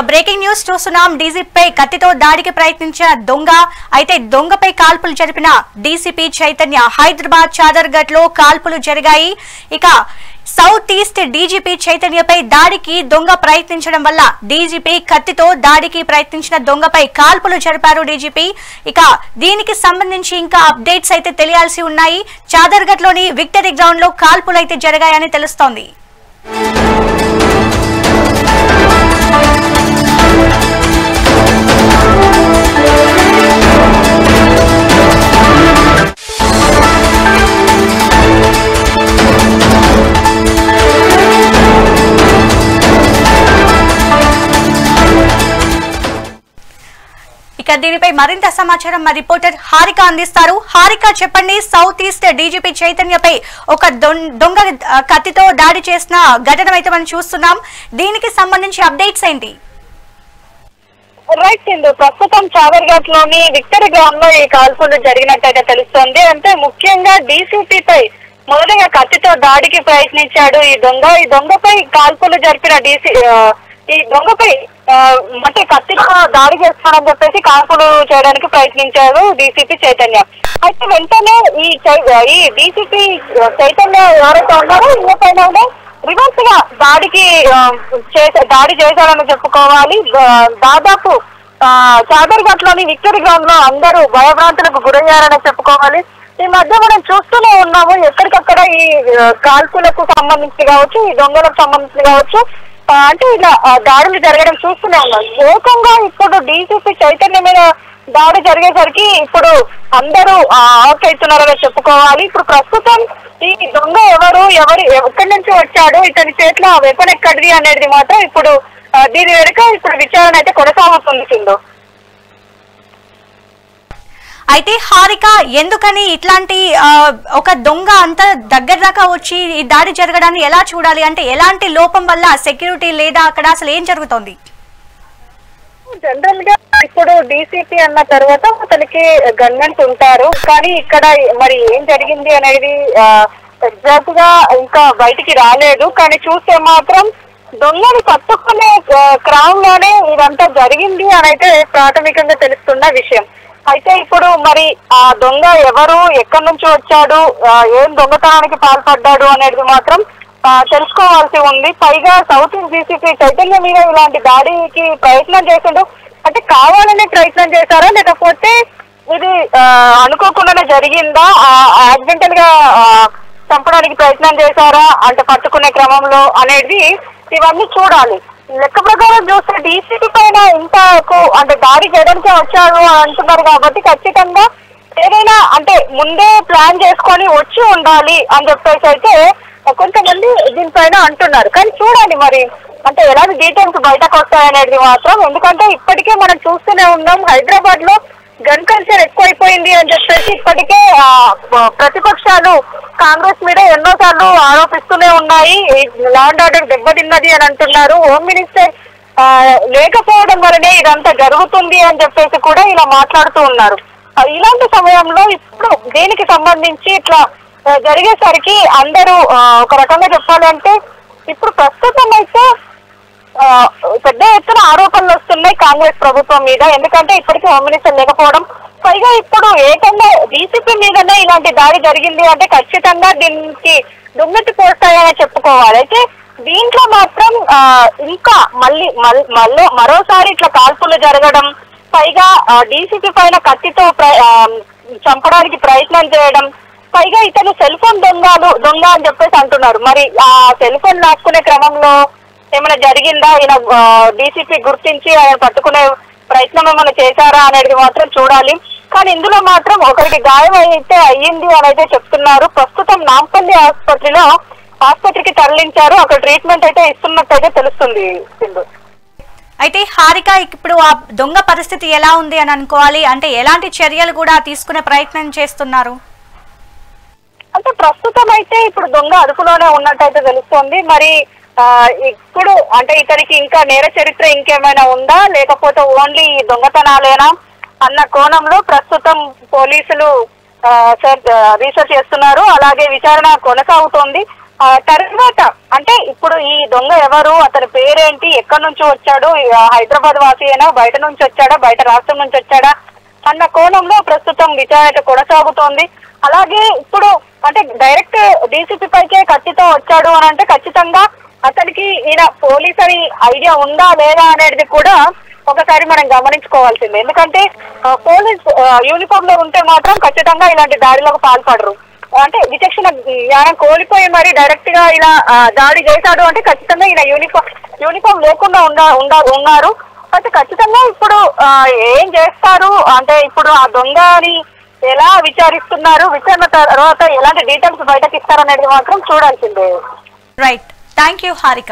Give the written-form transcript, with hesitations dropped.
Breaking news చూస్తున్నాం. డీజీపీపై కత్తితో దాడికి ప్రయత్నించిన దొంగ అయితే దొంగపై కాల్పులు జరిపిన డీసీపీ చైతన్య. హైదరాబాద్ చాదర్ఘట్ లో కాల్పులు జరిగాయి. ఇక సౌత్ ఈస్ట్ డీజీపీ చైతన్యపై దాడికి దొంగ ప్రయత్నించడం వల్ల డీజీపీ కత్తితో దాడికి ప్రయత్నించిన దొంగపై కాల్పులు జరిపారు డీజీపీ. ఇక దీనికి సంబంధించి ఇంకా అప్డేట్స్ అయితే తెలియాల్సి ఉన్నాయి. చాదర్ఘట్ లోని విక్టరీ గ్రౌండ్ లో కాల్పులు అయితే జరిగాయని తెలుస్తోంది. ఇక దీనిపై మరింత సమాచారం మా రిపోర్టర్ హారిక అందిస్తారు. హారిక చెప్పండి, సౌత్ ఈస్ట్ డీజీపీ చైతన్యపై ఒక దొంగ కత్తితో దాడి చేసిన ఘటన అయితే మనం చూస్తున్నాం. దీనికి సంబంధించి అప్డేట్స్ ఏంటి? రైట్ సింధు, ప్రస్తుతం చాదర్ఘట్ లోని విక్టరీ గ్రౌండ్ లో ఈ కాల్పులు జరిగినట్టయితే తెలుస్తోంది. అంటే ముఖ్యంగా డీసీపీపై మొదటగా కత్తితో దాడికి ప్రయత్నించాడు ఈ దొంగ. ఈ దొంగపై కాల్పులు జరిపిన ఈ దొంగపై అంటే కత్తితో దాడి చేస్తానని చెప్పేసి కాల్పులు చేయడానికి ప్రయత్నించారు డీసీపీ చైతన్య. అయితే వెంటనే ఈ డీసీపీ చైతన్య ఎవరైతే ఉన్నారో ఇళ్ళపైన రివర్స్ గా దాడి చేశారని చెప్పుకోవాలి. దాదాపు చాదర్ఘట్ లోని విక్టరీ గ్రౌండ్ లో అందరూ భయభ్రాంతులకు గురయ్యారని చెప్పుకోవాలి. ఈ మధ్య మనం చూస్తూనే ఉన్నాము, ఎక్కడికక్కడ ఈ కాల్పులకు సంబంధించి కావచ్చు, ఈ దొంగలకు సంబంధించి కావచ్చు, అంటే ఇలా దాడులు జరగడం చూస్తూనే ఉన్నాం. ఏకంగా ఇప్పుడు డీసీపీ చైతన్య మీద దాడి జరిగేసరికి ఇప్పుడు అందరూ ఆఫ్ అవుతున్నారని చెప్పుకోవాలి. ఇప్పుడు ప్రస్తుతం ఈ దొంగ ఎక్కడి నుంచి వచ్చాడు, ఇతని చేతిలో వెపన్ ఎక్కడిది అనేది మాత్రం ఇప్పుడు దీని వెనుక ఇప్పుడు విచారణ అయితే కొనసాగుతుంది సింధు. అయితే హారిక, ఎందుకని ఇట్లాంటి ఒక దొంగ అంత దగ్గర దాకా వచ్చి ఈ దాడి జరగడాన్ని ఎలా చూడాలి? అంటే ఎలాంటి లోపం వల్ల, సెక్యూరిటీ లేదా అక్కడ అసలు ఏం జరుగుతోంది? జనరల్ గా ఇప్పుడు డీసీపీ అన్న తర్వాత అతనికి గన్మెన్స్ ఉంటారు, కానీ ఇక్కడ మరి ఏం జరిగింది అనేది ఎగ్జాక్ట్ గా ఇంకా బయటికి రాలేదు. కానీ చూస్తే మాత్రం దొంగని పట్టుకునే క్రమంలోనే ఇదంతా జరిగింది అని అయితే ప్రాథమికంగా తెలుస్తున్న విషయం. అయితే ఇప్పుడు మరి ఆ దొంగ ఎవరు, ఎక్కడి నుంచి వచ్చాడు, ఏం దొంగతనానికి పాల్పడ్డాడు అనేది మాత్రం తెలుసుకోవాల్సి ఉంది. పైగా సౌత్ ఈస్ట్ డీసీపీ చైతన్య మీద ఇలాంటి దాడికి ప్రయత్నం చేసిండు అంటే కావాలనే ప్రయత్నం చేశారా, లేకపోతే ఇది అనుకోకుండానే జరిగిందా, యాక్సిడెంటల్ గా చంపడానికి ప్రయత్నం చేశారా అంటే పట్టుకునే క్రమంలో అనేది ఇవన్నీ చూడాలి. లెక్క ప్రకారం చూస్తే డీసీపీ పైన ఇంత అంటే దాడి చేయడానికే వచ్చారు అంటున్నారు కాబట్టి ఖచ్చితంగా ఏదైనా అంటే ముందే ప్లాన్ చేసుకొని వచ్చి ఉండాలి అని చెప్పేసి అయితే కొంతమంది దీనిపైన అంటున్నారు. కానీ చూడాలి మరి అంటే ఎలాంటి డీటెయిల్స్ బయటకు వస్తాయనేది మాత్రం. ఎందుకంటే ఇప్పటికే మనం చూస్తూనే ఉన్నాం హైదరాబాద్ లో గన్ కల్చర్ ఎక్కువైపోయింది అని చెప్పేసి ఇప్పటికే ప్రతిపక్షాలు కాంగ్రెస్ మీద ఎన్నోసార్లు ఆరోపిస్తూనే ఉన్నాయి. లా అండ్ ఆర్డర్ దెబ్బతిన్నది అని అంటున్నారు. హోమ్ మినిస్టర్ లేకపోవడం వల్లనే ఇదంతా జరుగుతుంది అని చెప్పేసి కూడా ఇలా మాట్లాడుతూ ఉన్నారు. ఇలాంటి సమయంలో ఇప్పుడు దీనికి సంబంధించి ఇట్లా జరిగేసరికి అందరూ ఒక రకంగా చెప్పాలంటే ఇప్పుడు ప్రస్తుతం అయితే పెద్ద ఎత్తున ఆరోపణలు వస్తున్నాయి కాంగ్రెస్ ప్రభుత్వం మీద. ఎందుకంటే ఇప్పటికీ హోమ్ మినిస్టర్ లేకపోవడం, పైగా ఇప్పుడు ఏకంగా డీసీపీ మీదనే ఇలాంటి దాడి జరిగింది అంటే ఖచ్చితంగా దీనికి దుమ్మెత్తి పోస్తాయని చెప్పుకోవాలి. అయితే దీంట్లో మాత్రం ఇంకా మరోసారి ఇట్లా కాల్పులు జరగడం, పైగా డీసీపీ పైన కత్తితో చంపడానికి ప్రయత్నం చేయడం, పైగా ఇతను సెల్ ఫోన్ దొంగ అని చెప్పేసి అంటున్నారు. మరి ఆ సెల్ ఫోన్ లాక్కునే క్రమంలో ఏమైనా జరిగిందా, ఈయన డీసీపీ గుర్తించి ఆయన పట్టుకునే ప్రయత్నం ఏమైనా చేశారా అనేది మాత్రం చూడాలి. కానీ ఇందులో మాత్రం ఒకరికి గాయం అయితే అయ్యింది అని అయితే చెప్తున్నారు. ప్రస్తుతం నాంపల్లి ఆసుపత్రికి తరలించారు, అక్కడ ట్రీట్మెంట్ అయితే ఇస్తున్నట్టయితే తెలుస్తుంది. అయితే హారిక ఇప్పుడు ఆ దొంగ పరిస్థితి ఎలా ఉంది అని అనుకోవాలి, అంటే ఎలాంటి చర్యలు కూడా తీసుకునే ప్రయత్నం చేస్తున్నారు? అంటే ప్రస్తుతం అయితే ఇప్పుడు దొంగ అదుపులోనే ఉన్నట్టయితే తెలుస్తోంది. మరి ఇప్పుడు అంటే ఇతనికి ఇంకా నేర చరిత్ర ఇంకేమైనా ఉందా, లేకపోతే ఓన్లీ దొంగతనాలేనా అన్న కోణంలో ప్రస్తుతం పోలీసులు రీసెర్చ్ చేస్తున్నారు. అలాగే విచారణ కొనసాగుతోంది. తర్వాత అంటే ఇప్పుడు ఈ దొంగ ఎవరు, అతని పేరేంటి, ఎక్కడి నుంచి వచ్చాడు, హైదరాబాద్ వాసియేనా, బయట నుంచి వచ్చాడా, బయట రాష్ట్రం నుంచి వచ్చాడా అన్న కోణంలో ప్రస్తుతం విచారణ కొనసాగుతోంది. అలాగే ఇప్పుడు అంటే డైరెక్ట్ డీసీపీ పైకే కత్తితో వచ్చాడు అని అంటే ఖచ్చితంగా అతనికి ఈయన పోలీస్ అని ఐడియా ఉందా లేదా అనేది కూడా ఒకసారి మనం గమనించుకోవాల్సిందే. ఎందుకంటే పోలీస్ యూనిఫామ్ లో ఉంటే మాత్రం ఖచ్చితంగా ఇలాంటి దాడిలకు పాల్పడరు. అంటే విచక్షణ జ్ఞానం కోల్పోయి మరి డైరెక్ట్ గా ఇలా దాడి చేశాడు అంటే ఖచ్చితంగా ఈయన యూనిఫామ్ లేకుండా ఉన్నారు. అయితే ఖచ్చితంగా ఇప్పుడు ఏం చేస్తారు అంటే ఇప్పుడు ఆ దొంగని ఎలా విచారిస్తున్నారు, విచారణ తర్వాత ఎలాంటి డీటెయిల్స్ బయటకు ఇస్తారనేది మాత్రం చూడాల్సిందే. Right, thank you Harika.